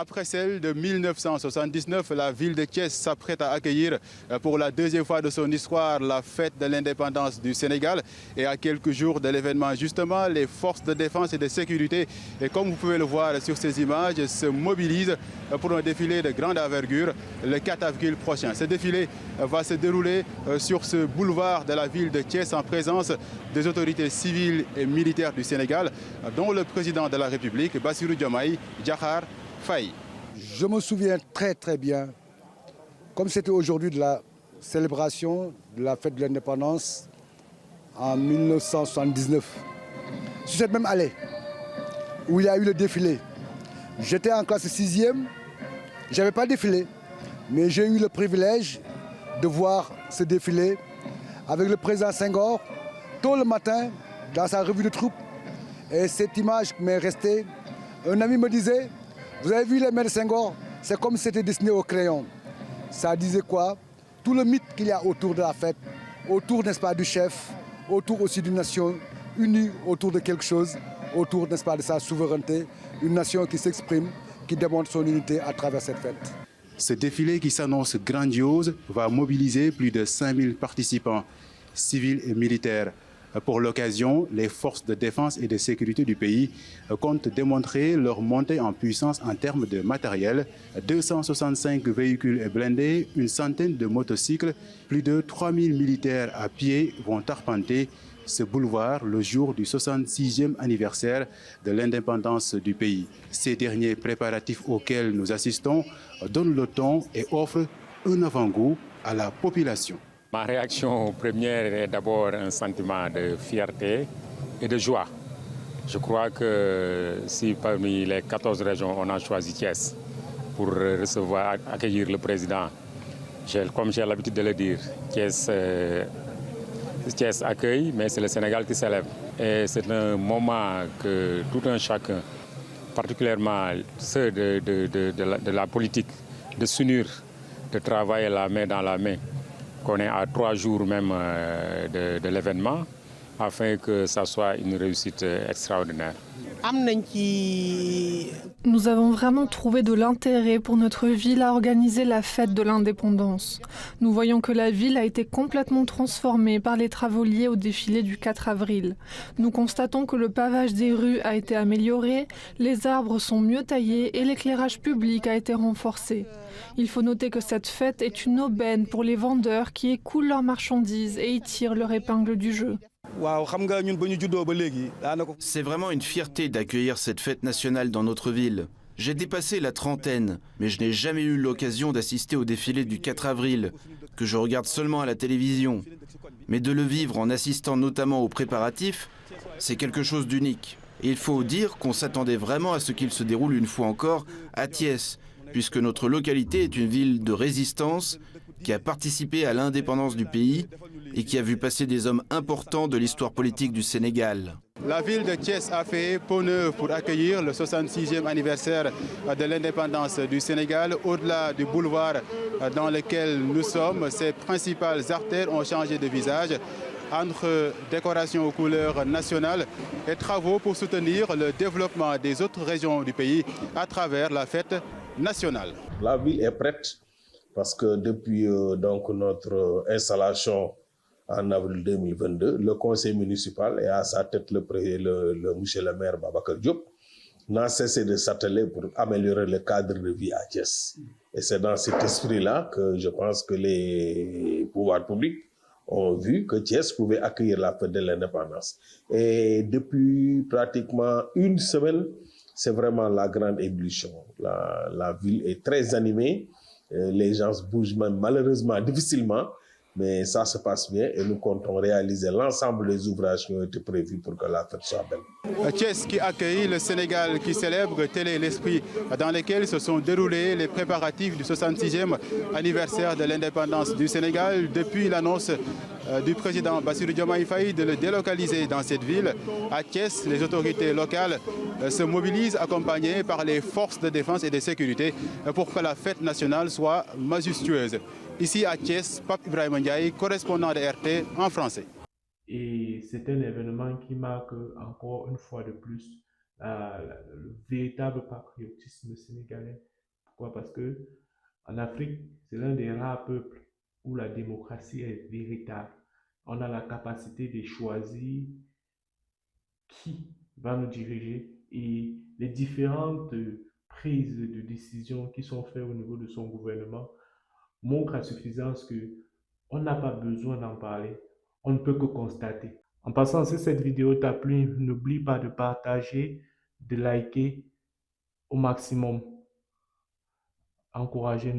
Après celle de 1979, la ville de Thiès s'apprête à accueillir pour la deuxième fois de son histoire la fête de l'indépendance du Sénégal. Et à quelques jours de l'événement, justement, les forces de défense et de sécurité, et comme vous pouvez le voir sur ces images, se mobilisent pour un défilé de grande envergure le 4 avril prochain. Ce défilé va se dérouler sur ce boulevard de la ville de Thiès en présence des autorités civiles et militaires du Sénégal, dont le président de la République, Bassirou Diomaye Diakhar Faye. Je me souviens très bien, comme c'était aujourd'hui de la célébration de la fête de l'indépendance en 1979. Sur cette même allée où il y a eu le défilé, j'étais en classe 6e, je n'avais pas défilé, mais j'ai eu le privilège de voir ce défilé avec le président Senghor tôt le matin dans sa revue de troupes. Et cette image m'est restée. Un ami me disait, vous avez vu les mains de Senghor, c'est comme si c'était dessiné au crayon. Ça disait quoi? Tout le mythe qu'il y a autour de la fête, autour, n'est-ce pas, du chef, autour aussi d'une nation unie autour de quelque chose, autour, n'est-ce pas, de sa souveraineté, une nation qui s'exprime, qui démontre son unité à travers cette fête. Ce défilé qui s'annonce grandiose va mobiliser plus de 5000 participants, civils et militaires. Pour l'occasion, les forces de défense et de sécurité du pays comptent démontrer leur montée en puissance en termes de matériel. 265 véhicules blindés, une centaine de motocycles, plus de 3000 militaires à pied vont arpenter ce boulevard le jour du 66e anniversaire de l'indépendance du pays. Ces derniers préparatifs auxquels nous assistons donnent le ton et offrent un avant-goût à la population. Ma réaction première est d'abord un sentiment de fierté et de joie. Je crois que si parmi les 14 régions, on a choisi Thiès pour recevoir, accueillir le président, comme j'ai l'habitude de le dire, Thiès accueille, mais c'est le Sénégal qui célèbre. Et c'est un moment que tout un chacun, particulièrement ceux de la politique, de s'unir, de travailler la main dans la main, qu'on est à 3 jours même de l'événement, afin que ça soit une réussite extraordinaire. Nous avons vraiment trouvé de l'intérêt pour notre ville à organiser la fête de l'indépendance. Nous voyons que la ville a été complètement transformée par les travaux liés au défilé du 4 avril. Nous constatons que le pavage des rues a été amélioré, les arbres sont mieux taillés et l'éclairage public a été renforcé. Il faut noter que cette fête est une aubaine pour les vendeurs qui écoulent leurs marchandises et y tirent leur épingle du jeu. C'est vraiment une fierté d'accueillir cette fête nationale dans notre ville. J'ai dépassé la trentaine, mais je n'ai jamais eu l'occasion d'assister au défilé du 4 avril, que je regarde seulement à la télévision. Mais de le vivre en assistant notamment aux préparatifs, c'est quelque chose d'unique. Et il faut dire qu'on s'attendait vraiment à ce qu'il se déroule une fois encore à Thiès, puisque notre localité est une ville de résistance qui a participé à l'indépendance du pays et qui a vu passer des hommes importants de l'histoire politique du Sénégal. La ville de Thiès a fait peau neuve pour accueillir le 66e anniversaire de l'indépendance du Sénégal. Au-delà du boulevard dans lequel nous sommes, ses principales artères ont changé de visage. Entre décoration aux couleurs nationales et travaux pour soutenir le développement des autres régions du pays à travers la fête nationale. La ville est prête parce que depuis donc notre installation en avril 2022, le conseil municipal et à sa tête monsieur le maire Babacar Diop n'a cessé de s'atteler pour améliorer le cadre de vie à Thiès. Et c'est dans cet esprit-là que je pense que les pouvoirs publics ont vu que Thiès pouvait accueillir la fête de l'indépendance. Et depuis pratiquement une semaine, c'est vraiment la grande ébullition. La ville est très animée, les gens se bougent même malheureusement difficilement, mais ça se passe bien et nous comptons réaliser l'ensemble des ouvrages qui ont été prévus pour que la fête soit belle. Thiès qui accueille le Sénégal qui célèbre, tel est l'esprit dans lequel se sont déroulés les préparatifs du 66e anniversaire de l'indépendance du Sénégal depuis l'annonce du président Bassirou Diomaye Faye de le délocaliser dans cette ville. À Thiès, les autorités locales se mobilisent accompagnées par les forces de défense et de sécurité pour que la fête nationale soit majestueuse. Ici à Thiès, Pape Ibrahima Ndiaye, correspondant de RT en français. Et c'est un événement qui marque encore une fois de plus le véritable patriotisme sénégalais. Pourquoi? Parce que en Afrique, c'est l'un des rares peuples où la démocratie est véritable. On a la capacité de choisir qui va nous diriger et les différentes prises de décision qui sont faites au niveau de son gouvernement montrent à suffisance que on n'a pas besoin d'en parler, on ne peut que constater. En passant, si cette vidéo t'a plu, n'oublie pas de partager, de liker au maximum. Encouragez-nous.